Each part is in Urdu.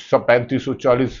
3540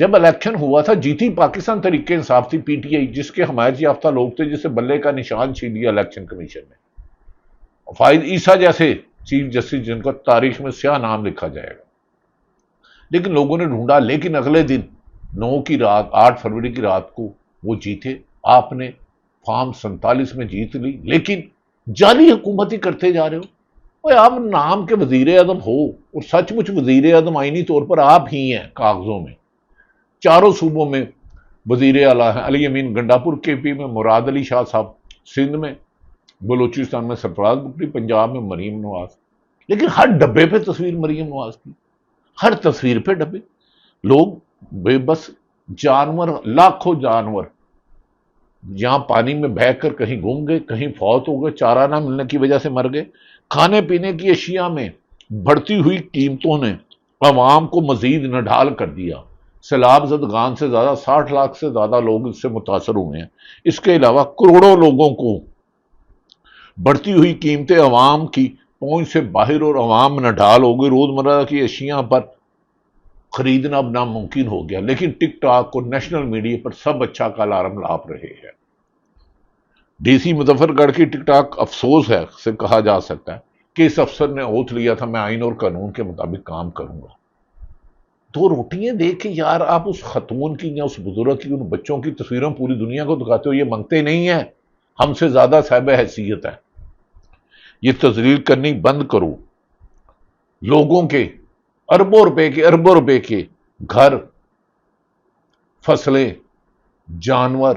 جب الیکشن ہوا تھا جیتی پاکستان تحریک انصاف تھی، پی ٹی آئی، جس کے حمایت یافتہ لوگ تھے، جسے بلے کا نشان چھین لیا الیکشن کمیشن نے، فائد عیسیٰ جیسے چیف جسٹس جن کا تاریخ میں سیاہ نام لکھا جائے گا۔ لیکن لوگوں نے ڈھونڈا، لیکن اگلے دن 8 فروری کی رات کو وہ جیتے۔ آپ نے فارم 47 میں جیت لی، لیکن جعلی حکومت ہی کرتے جا رہے ہو۔ اوے آپ نام کے وزیر اعظم ہو، اور سچ مچ وزیر اعظم آئینی طور پر آپ ہی ہیں کاغذوں میں۔ چاروں صوبوں میں وزیر اعلیٰ ہیں، علی امین گنڈاپور کے پی میں مراد علی شاہ صاحب، سندھ میں، بلوچستان میں سرفراز بکری، پنجاب میں مریم نواز، لیکن ہر ڈبے پہ تصویر مریم نواز کی، ہر تصویر پہ ڈبے۔ لوگ بے بس جانور، لاکھوں جانور یہاں پانی میں بہہ کر کہیں گم گئے، کہیں فوت ہو گئے، چارہ نہ ملنے کی وجہ سے مر گئے۔ کھانے پینے کی اشیاء میں بڑھتی ہوئی قیمتوں نے عوام کو مزید نڈھال کر دیا۔ سیلاب زدگان سے زیادہ 60 لاکھ سے زیادہ لوگ اس سے متاثر ہوئے ہیں۔ اس کے علاوہ کروڑوں لوگوں کو بڑھتی ہوئی قیمتیں عوام کی پہنچ سے باہر، اور عوام نڈھال ہو گئی، روزمرہ کی اشیاء پر خریدنا اب ناممکن ہو گیا۔ لیکن ٹک ٹاک اور نیشنل میڈیا پر سب اچھا کا الارم لاپ رہے ہیں۔ ڈی سی مظفر گڑھ کی ٹک ٹاک افسوس ہے سے کہا جا سکتا ہے کہ اس افسر نے اوتھ لیا تھا میں آئین اور قانون کے مطابق کام کروں گا۔ 2 روٹیاں دے کے یار آپ اس خاتون کی یا اس بزرگ کی، ان بچوں کی تصویریں پوری دنیا کو دکھاتے ہو۔ یہ منگتے نہیں ہیں، ہم سے زیادہ صاحب حیثیت ہے۔ یہ تذلیل کرنی بند کرو۔ لوگوں کے اربوں روپے کے گھر، فصلیں، جانور،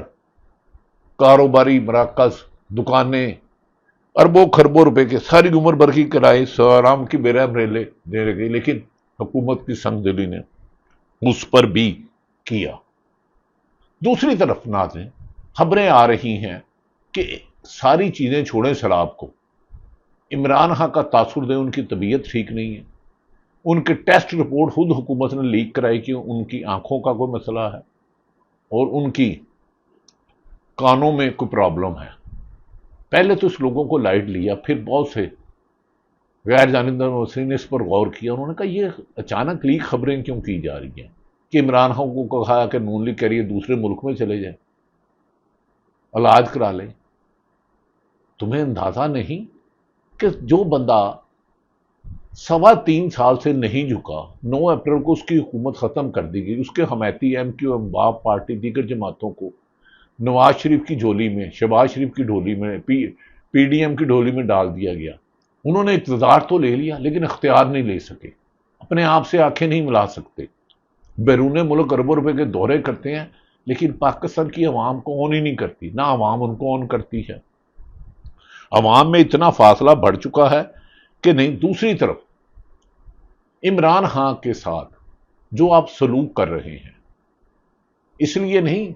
کاروباری مراکز، دکانیں، اربوں خربوں روپے کے ساری عمر بھر کی کرائے سوارام کی بے رحم ریلے دے گئی، لیکن حکومت کی سنگ دلی نے اس پر بھی کیا۔ دوسری طرف ناظرین، خبریں آ رہی ہیں کہ ساری چیزیں چھوڑیں سیلاب کو، عمران خان کا تاثر دیں، ان کی طبیعت ٹھیک نہیں ہے، ان کے ٹیسٹ رپورٹ خود حکومت نے لیک کرائی کہ ان کی آنکھوں کا کوئی مسئلہ ہے اور ان کی کانوں میں کوئی پرابلم ہے۔ پہلے تو اس لوگوں کو لائٹ لیا، پھر بہت سے غیر جانبدار مبصرین نے اس پر غور کیا۔ انہوں نے کہا یہ اچانک لیک خبریں کیوں کی جا رہی ہیں کہ عمران خان کو کہا کہ نون لیگ کہہ رہی ہے دوسرے ملک میں چلے جائیں، علاج کرا لیں۔ تمہیں اندازہ نہیں کہ جو بندہ 3.25 سال سے نہیں جھکا، 9 اپریل کو اس کی حکومت ختم کر دی گئی، اس کے حمایتی ایم کیو ایم، باپ پارٹی، دیگر جماعتوں کو نواز شریف کی جھولی میں، شہباز شریف کی ڈھولی میں، پی ڈی ایم کی ڈھولی میں ڈال دیا گیا۔ انہوں نے اقتدار تو لے لیا لیکن اختیار نہیں لے سکے، اپنے آپ سے آنکھیں نہیں ملا سکتے، بیرون ملک اربوں روپے کے دورے کرتے ہیں، لیکن پاکستان کی عوام کو آن ہی نہیں کرتی، نہ عوام ان کو آن کرتی ہے۔ عوام میں اتنا فاصلہ بڑھ چکا ہے کہ نہیں۔ دوسری طرف عمران خان کے ساتھ جو آپ سلوک کر رہے ہیں، اس لیے نہیں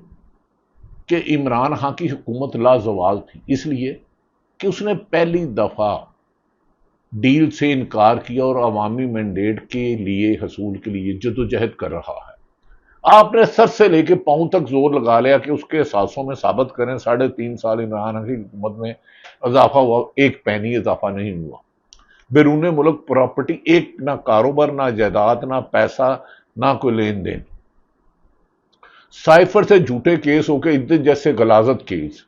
کہ عمران خان کی حکومت لازوال تھی، اس لیے کہ اس نے پہلی دفعہ ڈیل سے انکار کیا اور عوامی مینڈیٹ کے لیے حصول کے لیے جدوجہد کر رہا ہے۔ آپ نے سر سے لے کے پاؤں تک زور لگا لیا کہ اس کے احساسوں میں ثابت کریں۔ 3.5 سال عمران خان کی حکومت میں اضافہ ہوا، 1 پینی اضافہ نہیں ہوا۔ بیرون ملک پراپرٹی ایک، نہ کاروبار، نہ جائیداد، نہ پیسہ، نہ کوئی لین دین۔ سائفر سے جھوٹے کیس ہو کے عدت جیسے غلاظت کیس۔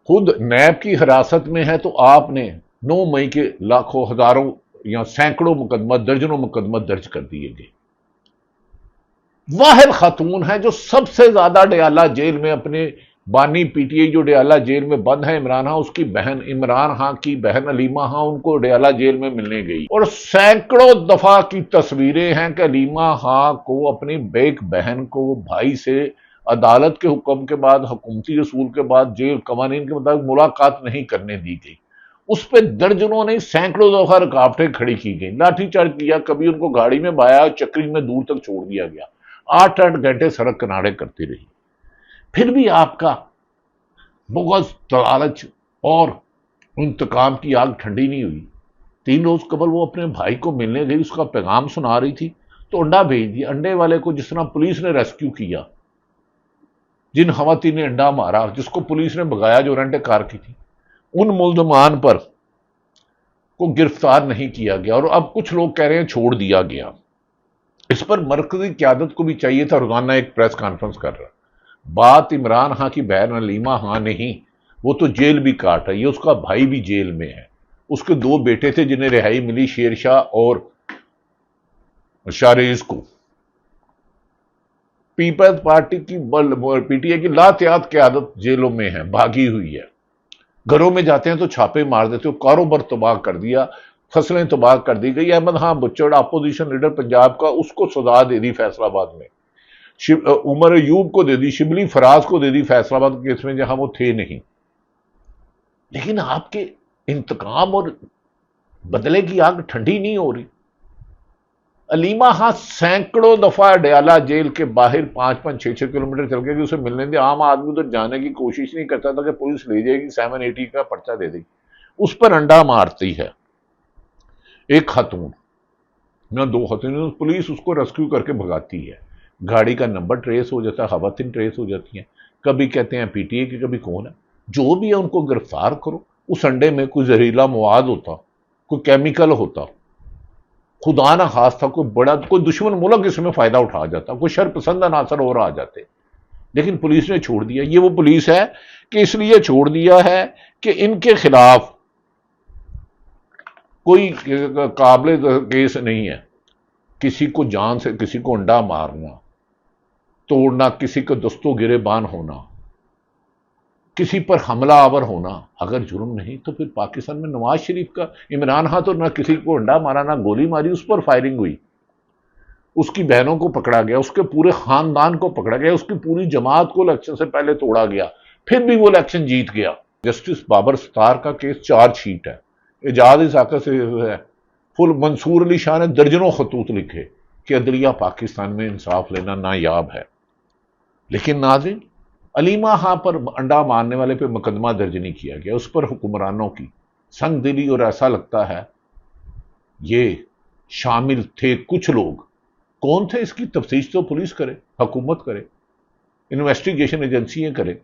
خود نیب کی حراست میں ہے تو آپ نے 9 مئی کے لاکھوں، ہزاروں یا سینکڑوں مقدمہ، درجنوں مقدمہ درج کر دیے گئے۔ واحد خاتون ہے جو سب سے زیادہ ڈیالہ جیل میں، اپنے بانی پی ٹی آئی جو ڈیالہ جیل میں بند ہے عمران خان، اس کی بہن، عمران خان کی بہن علیمہ خان، ان کو ڈیالہ جیل میں ملنے گئی، اور سینکڑوں دفعہ کی تصویریں ہیں کہ علیمہ خان کو اپنی بیک بہن کو بھائی سے عدالت کے حکم کے بعد، حکومتی رسول کے بعد، جیل قوانین کے مطابق ملاقات نہیں کرنے دی گئی۔ اس پہ درجنوں نہیں سینکڑوں دفعہ رکاوٹیں کھڑی کی گئی، لاٹھی چارج کیا، کبھی ان کو گاڑی میں بایا، چکری میں دور تک چھوڑ دیا گیا، 8 گھنٹے سڑک کنارے کرتی رہی۔ پھر بھی آپ کا بغض، لالچ اور انتقام کی آگ ٹھنڈی نہیں ہوئی۔ 3 روز قبل وہ اپنے بھائی کو ملنے گئی، اس کا پیغام سنا رہی تھی تو انڈا بھیج دیا۔ انڈے والے کو جس طرح پولیس نے ریسکیو کیا، جن خواتین نے انڈا مارا، جس کو پولیس نے بھگایا جو رینٹ کار کی تھی، ان ملزمان پر کو گرفتار نہیں کیا گیا، اور اب کچھ لوگ کہہ رہے ہیں چھوڑ دیا گیا۔ اس پر مرکزی قیادت کو بھی چاہیے تھا، روزانہ ایک پریس کانفرنس کر رہا. بات عمران خان کی بہن علیمہ خان نہیں، وہ تو جیل بھی کاٹ رہی ہے، اس کا بھائی بھی جیل میں ہے، اس کے 2 بیٹے تھے جنہیں رہائی ملی، شیر شاہ اور شاریز کو. پیپلز پارٹی کی پی ٹی اے کی لاتعداد قیادت جیلوں میں ہے، بھاگی ہوئی ہے. گھروں میں جاتے ہیں تو چھاپے مار دیتے ہو، کاروبار تباہ کر دیا، فصلیں تباہ کر دی گئی. احمد خان بچڑ اپوزیشن لیڈر پنجاب کا، اس کو سزا دے دی فیصل آباد میں. عمر ایوب کو دے دی، شبلی فراز کو دے دی فیصل آباد کیس میں جہاں وہ تھے نہیں. لیکن آپ کے انتقام اور بدلے کی آگ ٹھنڈی نہیں ہو رہی. علیمہ خان سینکڑوں دفعہ ڈیالہ جیل کے باہر 5-6 کلومیٹر چل کے اسے ملنے دے. عام آدمی ادھر جانے کی کوشش نہیں کرتا تھا کہ پولیس لے جائے گی، 780 کا پرچہ دے دے گی. اس پر انڈا مارتی ہے ایک خاتون، نہ 2 خاتون، پولیس اس کو ریسکیو کر کے بھگاتی ہے. گاڑی کا نمبر ٹریس ہو جاتا ہے، خواتین ٹریس ہو جاتی ہیں. کبھی کہتے ہیں پی ٹی اے کی، کبھی کون ہے. جو بھی ہے ان کو گرفتار کرو. اس انڈے میں کوئی زہریلا مواد ہوتا، کوئی کیمیکل ہوتا، خدا نہ خواستہ کوئی بڑا، کوئی دشمن ملک اس میں فائدہ اٹھا جاتا، کوئی شر پسند عناصر اور آ جاتے. لیکن پولیس نے چھوڑ دیا. یہ وہ پولیس ہے کہ اس لیے چھوڑ دیا ہے کہ ان کے خلاف کوئی قابل کیس نہیں ہے. کسی کو جان سے، کسی کو انڈا مارنا، توڑنا، کسی کو دستوں گریبان ہونا، کسی پر حملہ آور ہونا اگر جرم نہیں تو پھر پاکستان میں نواز شریف کا، عمران خان تو نہ کسی کو انڈا مارا نہ گولی ماری، اس پر فائرنگ ہوئی، اس کی بہنوں کو پکڑا گیا، اس کے پورے خاندان کو پکڑا گیا، اس کی پوری جماعت کو الیکشن سے پہلے توڑا گیا، پھر بھی وہ الیکشن جیت گیا. جسٹس بابر ستار کا کیس چارج شیٹ ہے، اعجاز اسحاق سے ہے، فل منصور علی شاہ نے درجنوں خطوط لکھے کہ عدلیہ پاکستان میں انصاف لینا نایاب ہے. لیکن ناظرین، علیمہ خان پر انڈا مارنے والے پہ مقدمہ درج نہیں کیا گیا. اس پر حکمرانوں کی سنگ دلی، اور ایسا لگتا ہے یہ شامل تھے کچھ لوگ. کون تھے اس کی تفتیش تو پولیس کرے، حکومت کرے، انویسٹیگیشن ایجنسیاں کرے،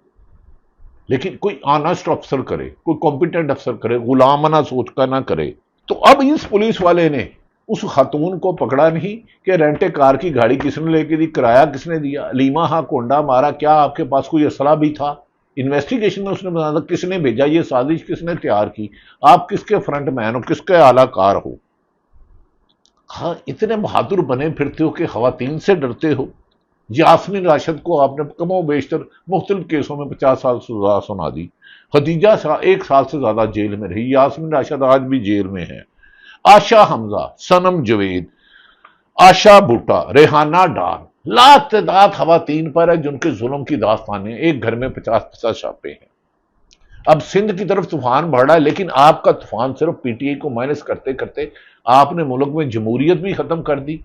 لیکن کوئی آنسٹ افسر کرے، کوئی کمپیٹنٹ افسر کرے، غلامانہ سوچ کا نہ کرے. تو اب اس پولیس والے نے اس خاتون کو پکڑا نہیں کہ رینٹ کار کی گاڑی کس نے لے کے دی، کرایہ کس نے دیا، علیمہ خان کو انڈا مارا، کیا آپ کے پاس کوئی اسلحہ بھی تھا. انویسٹیگیشن میں اس نے بتایا تھا کس نے بھیجا، یہ سازش کس نے تیار کی، آپ کس کے فرنٹ مین ہو، کس کے اعلی کار ہو. ہاں، اتنے بہادر بنے پھرتے ہو کہ خواتین سے ڈرتے ہو. یاسمین راشد کو آپ نے کم و بیشتر مختلف کیسوں میں 50 سال سزا سنا دی. خدیجہ 1 سال سے زیادہ جیل میں رہی. یاسمین راشد آج بھی جیل میں ہے. آشا حمزہ، سنم جوید، آشا بھٹا، ریحانہ ڈار، لا تعداد خواتین پر ہے جن کے ظلم کی داستانیں. ایک گھر میں 50 چھاپے ہیں. اب سندھ کی طرف طوفان بڑھ رہا ہے، لیکن آپ کا طوفان صرف پی ٹی اے کو مائنس کرتے کرتے آپ نے ملک میں جمہوریت بھی ختم کر دی،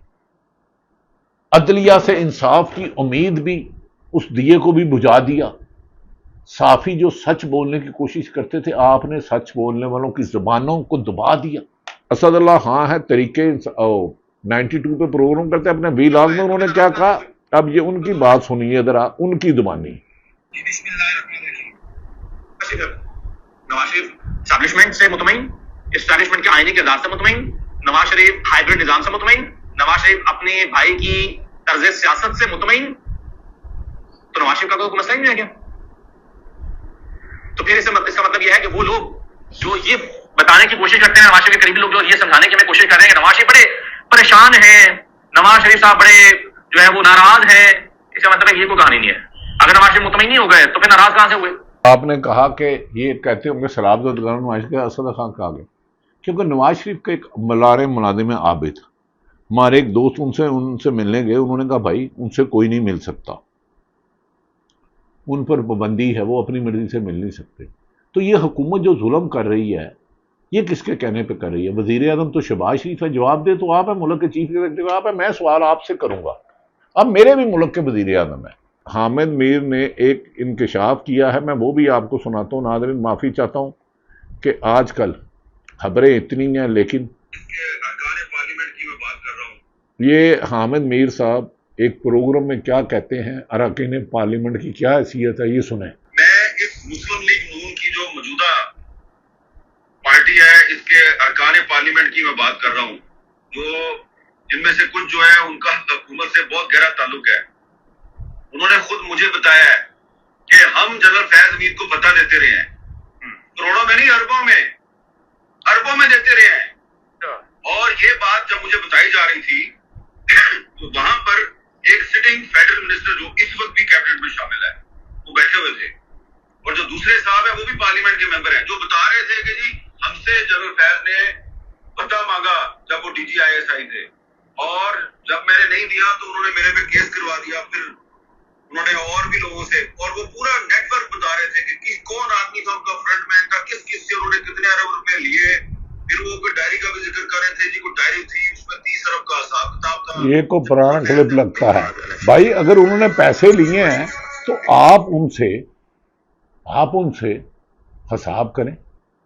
عدلیہ سے انصاف کی امید بھی، اس دیے کو بھی بجھا دیا. صحافی جو سچ بولنے کی کوشش کرتے تھے، آپ نے سچ بولنے والوں کی زبانوں کو دبا دیا. اسد اللہ خان ہے طریقے 92 پہ پروگرام کرتے اپنے ویلاگ میں، انہوں نے کیا کہا، اب یہ ان کی بات سنیے ذرا، ان کی زبانی. بسم اللہ الرحمن الرحیم. نواز شریف اسٹیبلشمنٹ سے مطمئن، اسٹیبلشمنٹ کے آئینی کردار سے مطمئن، نواز شریف ہائیبرڈ نظام سے مطمئن، نواز شریف اپنے بھائی کی طرز سیاست سے مطمئن. تو نواز شریف کا کوئی مسئلہ ہی نہیں ہے کیا؟ تو پھر اس کا مطلب یہ ہے کہ وہ لوگ جو یہ بتانے کی کوشش کرتے ہیں، نواز شریف کے قریبی لوگ جو یہ سمجھانے کی ہمیں کوشش کر رہے ہیں کہ نواز شریف بڑے پریشان ہیں، نواز شریف صاحب بڑے جو ہے وہ ناراض ہیں، اس کا مطلب یہ کوئی کہانی نہیں ہے. اگر نواز شریف مطمئن نہیں ہو گئے تو پھر ناراض کہاں سے ہوئے؟ آپ نے کہا کہ یہ کہتے ہوں گے سلاب زدگان نواز شریف، اسد خان کہا گیا کیونکہ نواز شریف کا ایک ملار منادم عابد، ہمارے ایک دوست ان سے ملنے گئے، انہوں نے کہا بھائی ان سے کوئی نہیں مل سکتا، ان پر پابندی ہے، وہ اپنی مرضی سے مل نہیں سکتے. تو یہ حکومت جو ظلم کر رہی ہے یہ کس کے کہنے پہ کر رہی ہے؟ وزیر اعظم تو شہباز شریف ہے، جواب دے تو آپ ہے، ملک کے چیف ایگزیکٹو آپ ہے. میں سوال آپ سے کروں گا، اب میرے بھی ملک کے وزیر اعظم ہیں. حامد میر نے ایک انکشاف کیا ہے، میں وہ بھی آپ کو سناتا ہوں. ناظرین معافی چاہتا ہوں کہ آج کل خبریں اتنی ہیں، لیکن ارکان پارلیمنٹ کی میں بات کر رہا ہوں. یہ حامد میر صاحب ایک پروگرام میں کیا کہتے ہیں، اراکین پارلیمنٹ کی کیا حیثیت ہے، یہ سنیں. میں اس مسلم لیگ نون کی جو موجودہ پارٹی ہے، اس کے ارکان پارلیمنٹ کی میں بات کر رہا ہوں، جو جن میں سے کچھ جو ہے ان کا حکومت سے بہت گہرا تعلق ہے، انہوں نے خود مجھے بتایا ہے کہ ہم جنرل فیض حمید کو فتح دیتے رہے ہیں، کروڑوں میں نہیں، اربوں میں دیتے رہے ہیں۔ اور یہ بات جب مجھے بتائی جا رہی تھی تو وہاں پر ایک سٹنگ فیڈرل منسٹر جو اس وقت بھی کیبنٹ میں شامل ہے وہ بیٹھے ہوئے تھے، اور جو دوسرے صاحب ہیں وہ بھی پارلیمنٹ کے ممبر ہیں، جو بتا رہے تھے کہ جی ہم سے جنرل فیض نے پتہ مانگا جب وہ D G I S I تھے، اور جب میں نے نہیں دیا تو انہوں نے میرے پہ کیس کروا دیا، پھر انہوں نے اور بھی لوگوں سے، اور وہ پورا نیٹ ورک بتا رہے تھے کہ کون آدمی تھا ان کا فرنٹ مین تھا، کس سے انہوں نے کتنے ارب روپے لیے، پھر وہ کوئی ڈائری کا بھی ذکر کر رہے تھے، جی کوئی ڈائری تھی اس میں 30 ارب کا حساب کتاب تھا۔ یہ کو پرانا کلپ لگتا ہے بھائی، اگر انہوں نے پیسے لیے ہیں تو آپ ان سے حساب کریں۔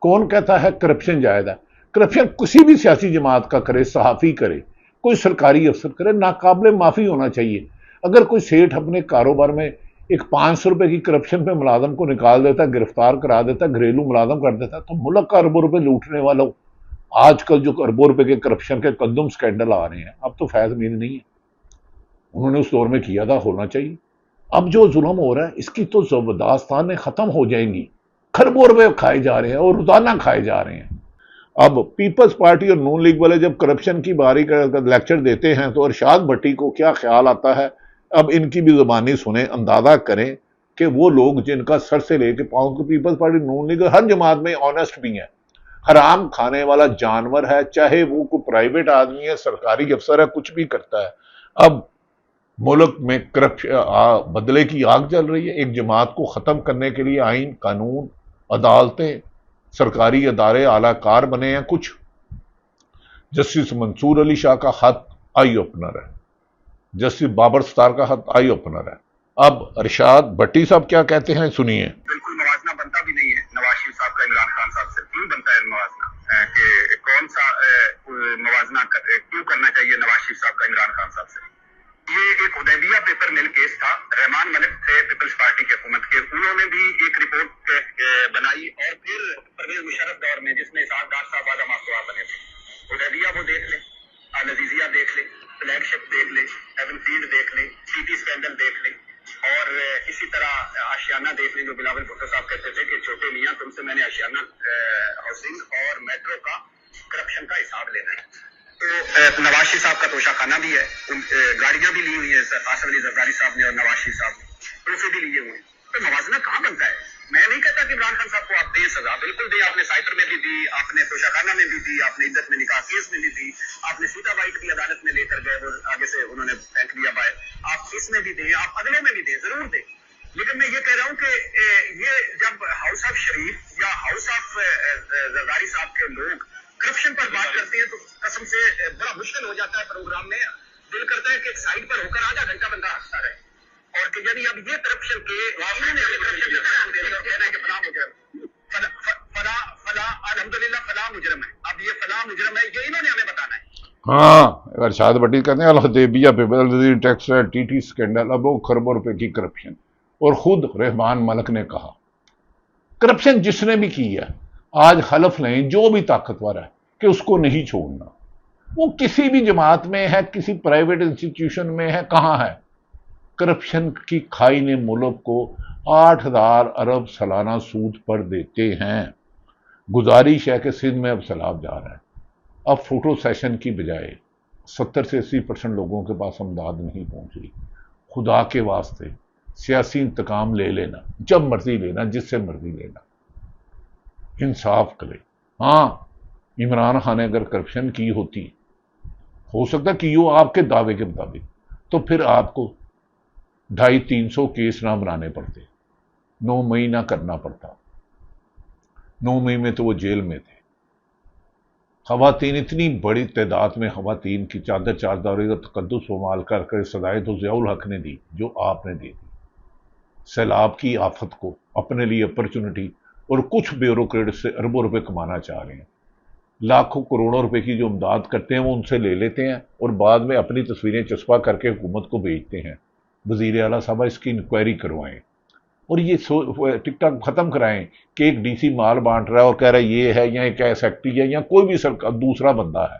کون کہتا ہے کرپشن جائز ہے؟ کرپشن کسی بھی سیاسی جماعت کا کرے، صحافی کرے، کوئی سرکاری افسر کرے، ناقابل معافی ہونا چاہیے۔ اگر کوئی سیٹھ اپنے کاروبار میں ایک 500 روپے کی کرپشن پہ ملازم کو نکال دیتا ہے، گرفتار کرا دیتا ہے، گھریلو ملازم کر دیتا ہے، تو ملک کا اربوں روپے لوٹنے والوں، آج کل جو اربوں روپے کے کرپشن کے قدم سکینڈل آ رہے ہیں، اب تو فیض حمید نہیں ہے، انہوں نے اس دور میں کیا تھا، ہونا چاہیے۔ اب جو ظلم ہو رہا ہے اس کی تو داستانیں ختم ہو جائیں گی۔ کھربوں روپے کھائے جا رہے ہیں اور روزانہ کھائے جا رہے ہیں۔ اب پیپلز پارٹی اور نون لیگ والے جب کرپشن کی باری کا لیکچر دیتے ہیں تو ارشاد بھٹی کو کیا خیال آتا ہے؟ اب ان کی بھی زبانی سنیں، اندازہ کریں کہ وہ لوگ جن کا سر سے لے کے پاؤں کو پیپلز پارٹی نون لیگ ہر جماعت میں آنےسٹ بھی ہیں، حرام کھانے والا جانور ہے، چاہے وہ کوئی پرائیویٹ آدمی ہے، سرکاری افسر ہے، کچھ بھی کرتا ہے۔ اب ملک میں بدلے کی آگ جل رہی ہے۔ ایک جماعت کو ختم کرنے کے لیے آئین، قانون، عدالتیں، سرکاری ادارے اعلی کار بنے ہیں کچھ۔ جسٹس منصور علی شاہ کا خط آئی اوپنر ہے، جسٹس بابر ستار کا خط آئی اوپنر ہے۔ اب ارشاد بھٹی صاحب کیا کہتے ہیں سنیے۔ بالکل موازنہ بنتا بھی نہیں ہے نواز شریف صاحب کا عمران خان صاحب سے، کیوں بنتا ہے موازنہ؟ کہ کون سا موازنہ کیوں کرنا چاہیے نواز شریف صاحب کا عمران خان صاحب سے؟ یہ ایک حدیبیہ پیپر مل کیس تھا، رحمان ملک تھے پیپلز پارٹی کی حکومت کے، انہوں نے بھی ایک رپورٹ بنائی، اور پھر پرویز مشرف دور میں جس میں اسحاق ڈار صاحب آدم آسوا بنے تھے، حدیبیہ وہ دیکھ لیں، العزیزیہ دیکھ لیں، فلیگ شپ دیکھ لیں، ہیون فیلڈ دیکھ لیں، سی ٹی اسکینڈل دیکھ لیں، اور اسی طرح آشیانہ دیکھ لیں، جو بلاول بھٹو صاحب کہتے تھے کہ چھوٹے میاں تم سے میں نے آشیانہ ہاؤسنگ اور میٹرو کا کرپشن کا حساب لینا ہے۔ تو نواز شریف صاحب کا توشہ خانہ بھی ہے، گاڑیاں بھی لی ہوئی ہیں آصف علی زرداری صاحب نے اور نواز شریف صاحب نے، پیسے بھی لیے ہوئے ہیں۔ تو موازنہ کہاں بنتا ہے؟ میں نہیں کہتا کہ عمران خان صاحب کو آپ دیں سزا، بالکل دیں، آپ نے سائپر میں بھی دی، آپ نے توشہ خانہ میں بھی دی، آپ نے عزت میں نکاح کیس میں بھی دی، آپ نے سیتا بائٹ بھی عدالت میں لے کر گئے اور آگے سے انہوں نے پھینک دیا باہر، آپ اس میں بھی دیں، آپ اگلے میں بھی دیں، ضرور دیں۔ لیکن میں یہ کہہ رہا ہوں کہ یہ جب ہاؤس آف شریف یا ہاؤس آف زرداری صاحب کے لوگ کرپشن پر بات کرتے ہیں تو قسم سے بڑا مشکل ہو جاتا ہے پروگرام میں، دل کرتا ہے کہ ایک سائڈ پر ہو کر آدھا گھنٹہ بندہ ہنستا رہے، اور کہ یعنی اب یہ کرپشن کے فلاں مجرم ہے، اب یہ فلاں مجرم ہے، یہ انہوں نے ہمیں بتانا ہے۔ ہاں، ارشاد بھٹی کہتے ہیں الحدیبیہ پیپر ٹیکس ٹی ٹی اسکینڈل، اب وہ کھربوں روپے کی کرپشن، اور خود رحمان ملک نے کہا کرپشن جس نے بھی کی ہے آج حلف لیں جو بھی طاقتور ہے کہ اس کو نہیں چھوڑنا، وہ کسی بھی جماعت میں ہے، کسی پرائیویٹ انسٹیٹیوشن میں ہے، کہاں ہے۔ کرپشن کی کھائی نے ملک کو 8,000 ارب سالانہ سود پر دیتے ہیں۔ گزارش ہے کہ سندھ میں اب سیلاب جا رہا ہے، اب فوٹو سیشن کی بجائے 70 سے 80% لوگوں کے پاس امداد نہیں پہنچ رہی۔ خدا کے واسطے سیاسی انتقام لے لینا، جب مرضی لینا، جس سے مرضی لینا، انصاف کرے۔ ہاں، عمران خان نے اگر کرپشن کی ہوتی، ہو سکتا کہ یہ آپ کے دعوے کے مطابق، تو پھر آپ کو 250-300 کیس نہ بنانے پڑتے، 9 مئی نہ کرنا پڑتا۔ 9 مئی میں تو وہ جیل میں تھے۔ خواتین، اتنی بڑی تعداد میں خواتین کی چادر چادری کا تقدس و مال کر کے سزائے تو ضیاء الحق نے دی جو آپ نے دی۔ سیلاب کی آفت کو اپنے لیے اپرچونٹی، اور کچھ بیوروکریٹ سے اربوں روپے کمانا چاہ رہے ہیں، لاکھوں کروڑوں روپے کی جو امداد کرتے ہیں وہ ان سے لے لیتے ہیں اور بعد میں اپنی تصویریں چسپا کر کے حکومت کو بھیجتے ہیں، وزیر اعلیٰ صاحبہ اس کی انکوائری کروائیں، اور یہ ٹک ٹاک ختم کرائیں کہ ایک ڈی سی مال بانٹ رہا ہے اور کہہ رہا ہے یہ ہے، یا ایک سیکٹری ہے، یا کوئی بھی دوسرا بندہ ہے۔